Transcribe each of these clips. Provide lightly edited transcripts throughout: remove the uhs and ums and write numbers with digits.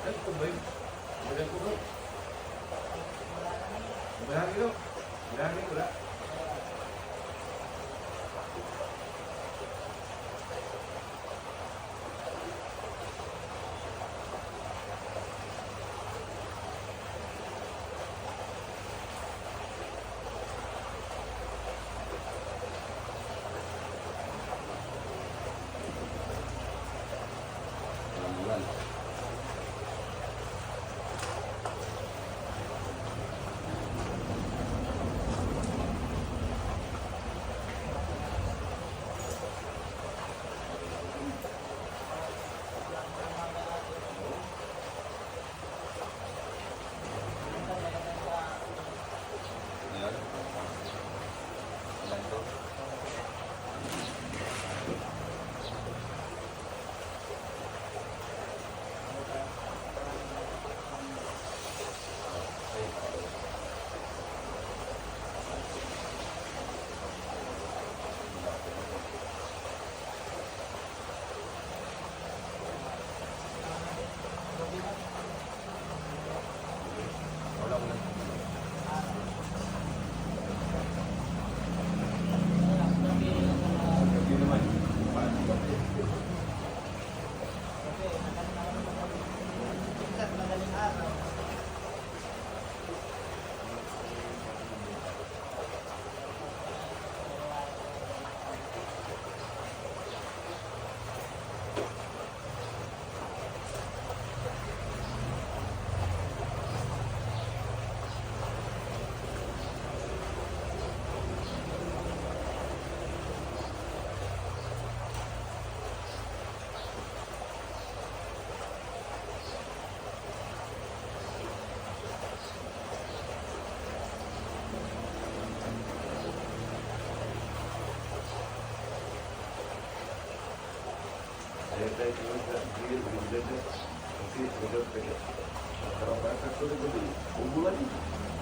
Ano ito ba yun? Wala ko ba? Marami ko. Marami ko.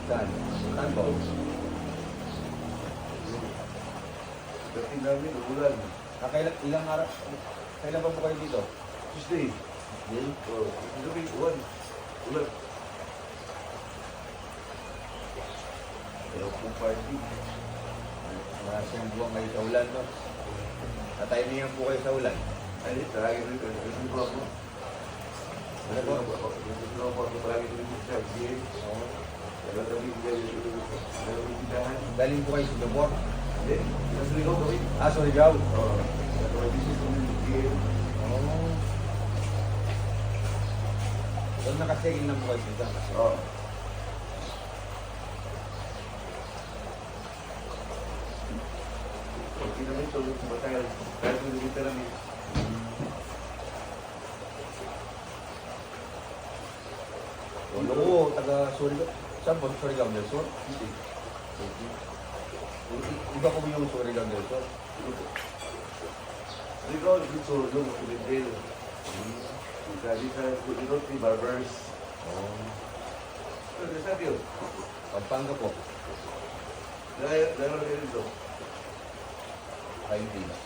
Saan ba? Dati namin, ulan. Ilang araw? Kailan ba po kayo dito? Tuesday. Day? Oo. Ito may ulan. Ulan. Ayaw pong party. Wala siyang buwang kayo sa ulan, no? Nataymihan po kayo sa ulan. Ay, talaga rin. Kasi ko ako. Ano po? Kasi ako talaga rin sa FBA. Oo. Kaya kami pindahan. Galing po kayo sa Lumor? Hindi. Nasa ligaw kami. Ah, sorry, Gaw. Oo. Kaya kami business kami sa FBA. Oo. Doon nakasigil lang po kayo dito. Oo. Okay naman ito. Matagal. Kaya pinagkita namin. Wala ko, taga Surigao. Saan po? Surigao del Sur? Hindi. Iba ko yung Surigao del Sur. Ligaw dito. Doon sa Pinagkita. Sabi sa Kulirot ni Barbers. Oo. Ano sabi yun? Pampanga po. Laro rin ito. 5 days.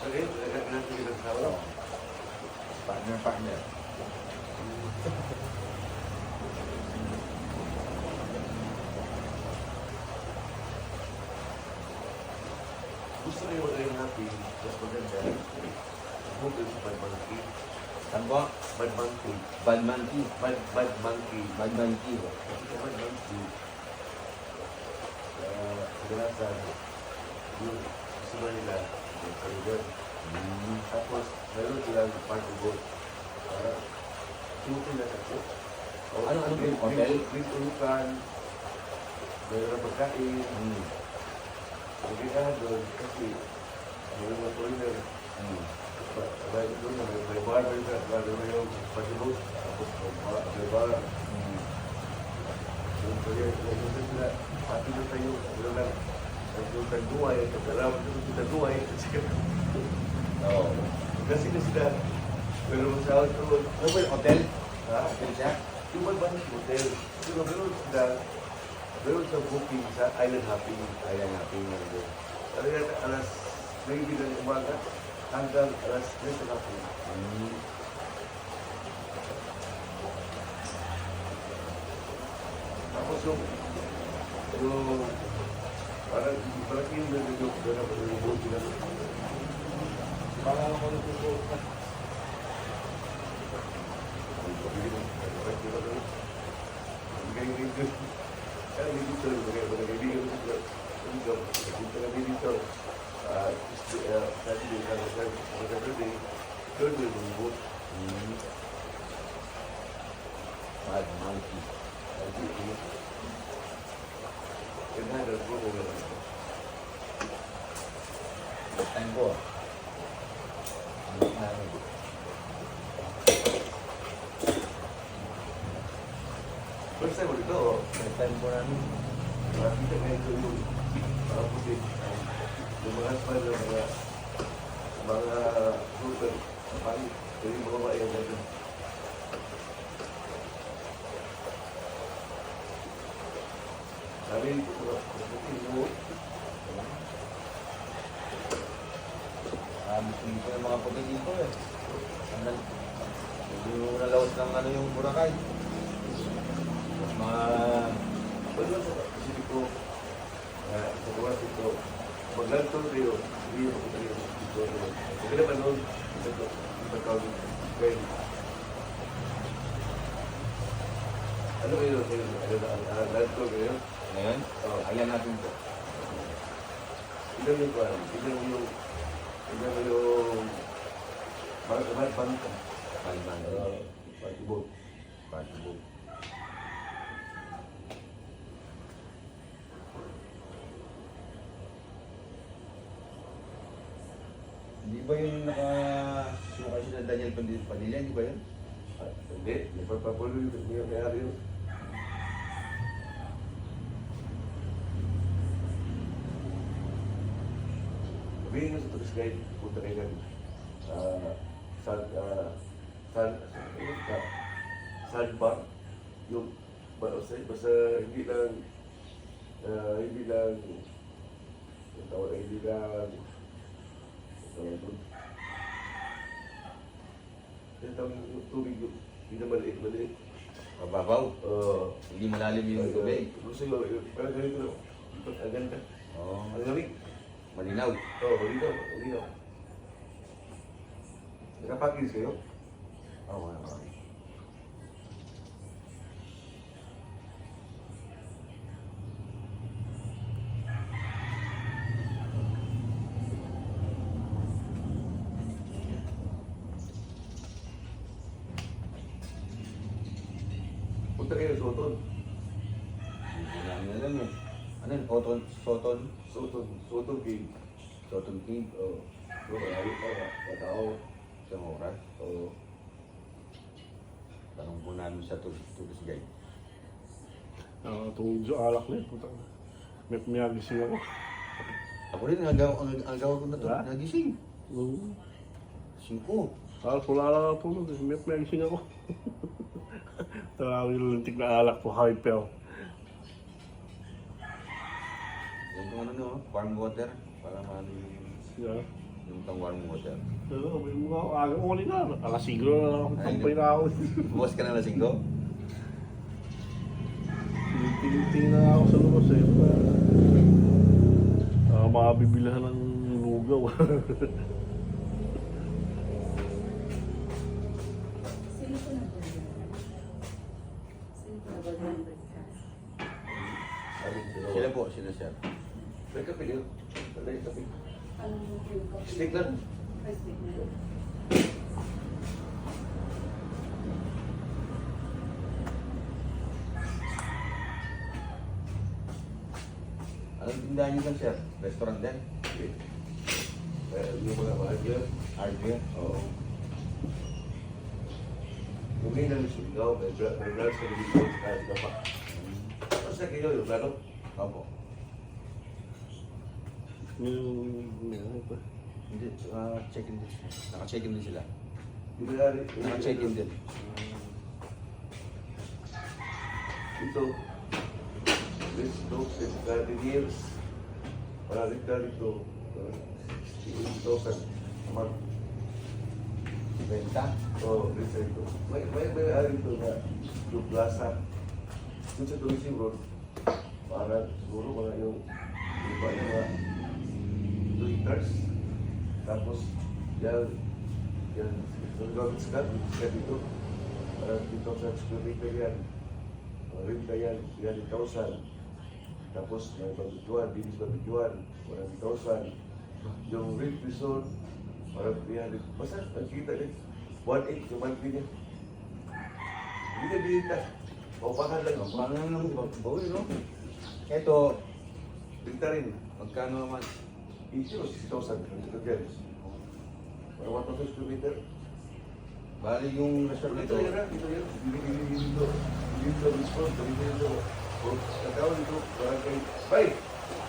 Sabi yun, nagkakalang kita sa Oo. Partner. Gusto rin mo rin happy, mas maganda. Book is Bad Monkey. Saan po? Bad Monkey. Bad Monkey. Bad Monkey. Bad Monkey. Kasi ka Bad Monkey. Kadalasan, yung gusto nila, yung kaligan. Tapos, meron silang party boat. Suti na kasi. Ano po yung hotel? May tulukan, meron na pagkain. Hindi ka doon kasi meron na foreigner. Baik doon, may bar, may yung party boat. Tapos may bar. Yung kaya, gusto sila, pati na tayo, ano lang, yung tagduay, pagkaraw, yung tagduay, Oo. kasi na sila, pero sa doon, Ano po yung hotel? ha? Hotel siya? Yung Bad Hotel, pero meron sila, meron sa booking sa Island Hopping. Ayan nga, tingnan ko. Talaga alas 9 ng umaga hanggang alas 3 ng hapon. pasok. Pero, parang yung nag-joke doon ako yung buhok sila. Parang ako nagpupuot na. Kaya dito, mga kaibigan ko sila. Dito kami dito. Saturday, third day ng boat. Mad monkey. Kaya na, po ko lang. First time ko. First time ulit ito, First time ko namin. nakita ngayon ko yung puti. Yung mga aspan ng mga super, pangit. Kaya yung mga bayan natin. Sabi ko, puti mo. Dito yung mga puti dito eh. Yung nalawas ng ano yung Boracay. Mga... Pwede lang sa Pacific ko, sa Kuwas ito, mag-lantol kayo, hindi yung puti yung dito. Kaya naman noon, ito tawag kayo. Ano kayo? Lantol kayo? Ngayon, ayan natin po. Ilan yung kwan? Ilan yung bangka? Patibog. Patibog. Hindi ba yun nakasukay sila Daniel Padilla? Hindi ba yun? Hindi, nagpapapuloy yung may-ari yun. Sabihin nyo sa tourist guide, punta kayo ng sandbar. Yung basta hindi lang yung tawag ay hindi lang yung tubig yung hindi na maliit. Mababaw. Hindi malalim yung tubig. Gusto nyo, parang ganito na. Ang ganda. Oo. Ang lamig. Malinaw. Oo, malinaw. Nakapakis kayo? Oo, okay. Punta kayo sa Soton. Hindi namin alam eh. Ano yun? Soton Cave. Soton Cave. Oo. So, malayo pa nga. Matao. Isang oras. Oo. Tanong po namin sa tourist guide. Tungkol sa alak na yun, puta. May agising ako. Ako rin, ang gawa ko na ito. Ha? Nagising. Oo. 5. Tapos wala lang ako tulog. May agising ako. Tawagin yung lintik na alak po, hyper. Yan yung ano no, warm water. Para maano Yeah. yung tang warm water. Oo, may mga aga ko na. Alas 5 na lang ako. Tampay na ako. Bukas ka na lasing ko? Tingin na ako sa labas eh. Makabibilahan ng lugaw. Sino po nag-order? Sino po nag-order ka? Sila po, sila sir. May kape yun. May kape. Anong yung coffee? Steak lang. Ay, steak na. Anong tindahan niyo dyan sir? Restaurant din? Okay. Yung mga mahal Arvia? Oo. Kung may nalusungaw, may branch ka dito kahit ka pa. Basta kayo yung plano. Opo. Hindi, check-in din. Naka-check-in din sila. Di ba yari? Naka-check-in din. Ito. This dog is 30 years. Parang dito. 60,000 a month. Benta? So, listen ito. May ari ito na yung plaza. Doon sa Tourism Road, Para siguro mga yung iba yung mga 2 liters. Tapos, yan, yung gawin skat dito. Para dito sa square meter yan. Renta yan, 300,000. Tapos, may pagtutuan, bilis pagtutuan, 100,000. Yung rent resort, parang 300. Basta, nakikita din. 1.8 yung monthly niya. Hindi na binita. Paupakan lang. Paano naman bawi, no? Ito, Binta rin. magkano naman? Easy o 60,000. Ito dyan. Para 1,000 square meter. Bali yung resort Ito nito. yun ha. Ito yun. Dito. Dito. Response. Dito. Katawin dito. Parang kayo. Bay!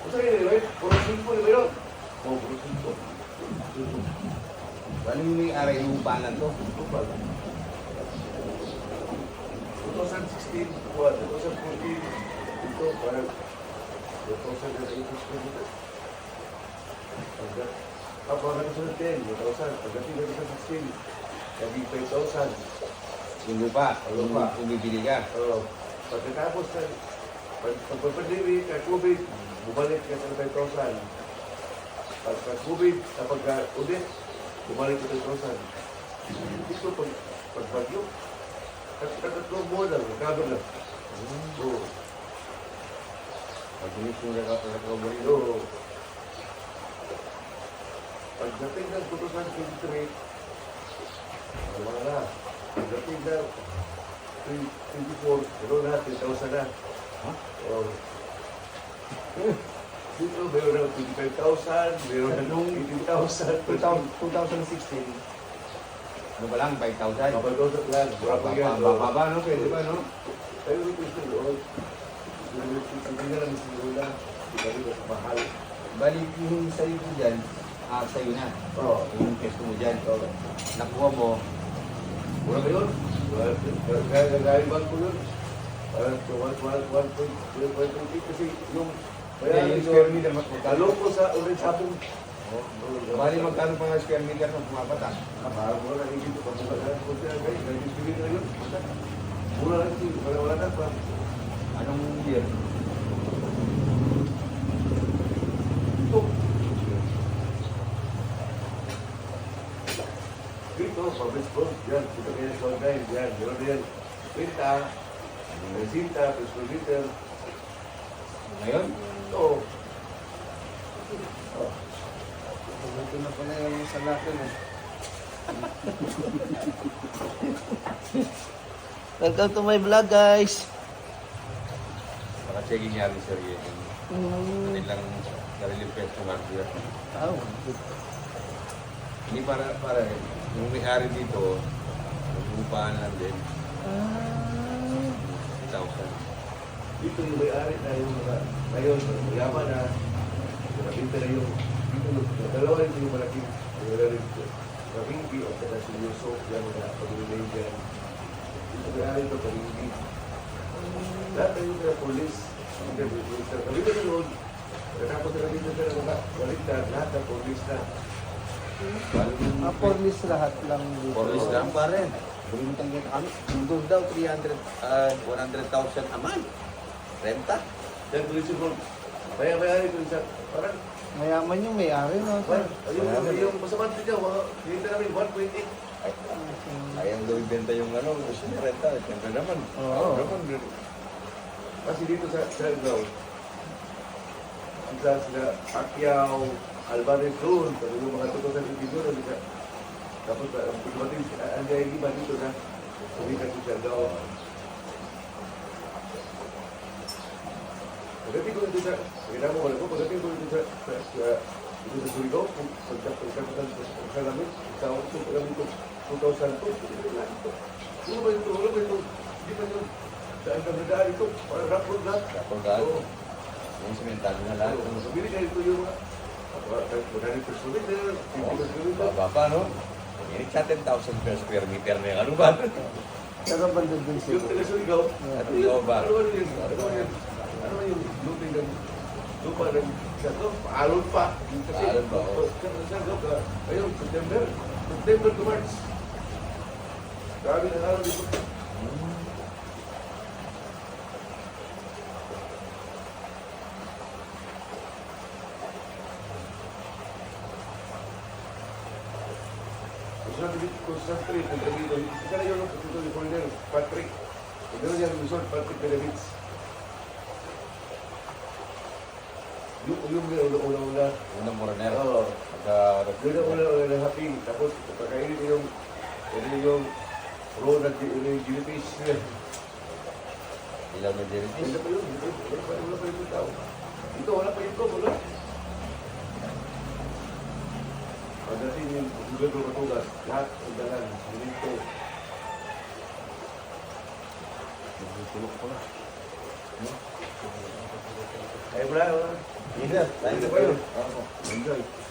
Kung sa'yo yun, bay? Puro 5 yun, yun. Oo, puro 5. Bali yung may-ari yung upanan to. Ito pala. 2016, 2014, ito parang 2,000 square meter. Parang kasunod 10, 2,000. Pagdating na 2016, naging 5,000. Yung lupa. Yung lupa. Yung bibili ka. Pagkatapos na, pag-pandemic, COVID, bumalik ka sa 5,000. Pagka-COVID, kapag ulit, bumalik ka sa 5,000. Ito, pag-bagyo, tatlong buwan lang, nagkabal lang. Oo. Pag-inis yung nakakabali. Oo. Pagdating ng 2023, wala na. Pagdating ng 2024, pero na, 10,000 na. Ha? Oo. Dito, mayroon ng 25,000, mayroon ng 18,000. 2016. Ano ba lang? 5,000? Kapag lang, wala pa yan. Baba, no? Pwede ba, no? Pero ito doon, hindi na lang siguro na, hindi na mahal. Bali yung sa'yo po dyan, sa'yo na. Oo. Yung pesto mo dyan. Nakuha mo, Wala ba yun? Kaya gagawin ko yun. Parang 1.8 kasi yung kaya yung square meter, magkano? talo ko sa ulit sapong. Bali magkano pa nga square meter ng pumapatak? Parang mo na hindi ko pa muna na kung sila kayo. Nag-distribute na yun. Mura lang kasi wala na pa. Anong year? Ito. Dito, public school. Yan, dito kayo sa online. Yan, meron na yan. Pinta, resita, preschool meter. Ngayon? Ito. Ito na pala yung sa natin eh. Welcome to my vlog, guys. Baka checking niya rin sir yun. Kanilang sariling pesto hardware. Oh. Hindi para yung may-ari dito, nagpupaan lang din. 1,000. Dito yung may-ari na yung mga ngayon, mayaman na. Nakita na yung dalawa yung malaking Karingi o kada si Yusuf yan na pag-relay dyan. Ito may-ari ito, Karingi. Lahat na yung mga polis. Kami na yun. Katapos na dito sa mga baliktad, lahat ng polis na. Porlis lahat lang dito. Porlis lang pare. Bumintang kita kami. Doon daw 100,000 a month. Renta. Yan tuloy siguro. May-ari ko isa. Parang, Mayaman yung may-ari, no? yung masama dito niya, hindi namin 1.8. Ayang daw ibenta yung ano, gusto niya renta. Siyempre naman. Oo. Naman. Kasi dito sa ground, sila Pacquiao, Alvarez doon, pero yung mga totoo sa video doon, tapos dumating ang gaya iba dito na sumikat si Siargao. Pagdating ko dito sa, kailangan mo wala ko, pagdating ko dito sa Surigao, pagkakutan sa namin, sa ako namin ko, 2002, ano ba ito? Ano ba ito? Hindi ba ito? Saan ka nagdaan ito? Parang rapor lahat. Rapor lahat. Yung sementado na lahat. Sabili ka ito yung mga, magkano per square meter, 50 per square meter. Baba no? Ini sa 10,000 per square meter na yung ano ba? Saka banda dun Yung siya. taga Surigao, At ikaw ba? ano yun? Ano yung luting ng lupa ng Siargao? Paalon pa. Kasi, Paalon pa, oo. Siargao ka, ayun, September to March. Grabe na araw dito. Cruz Street, ng Trevito. Isa na yun, ito yung foreigner, Patrick. Gano'n yung resort, Patrick Benavides. Yung una-una. Unang moraner. Oo. Yun ang Pagka... una-una na happy. Tapos, pagkainit yung road at yung Gilipish. Ilaw ng Jeritis. Wala pa yun. Wala pa yung tao. Dito, wala pa yun ko. Wala. Pagdating yung lugar ko katugas, lahat ang dalan. Dito. Tulog ko na. Ay, wala. Yes, sir. Thank you. Enjoy. Opo. Enjoy.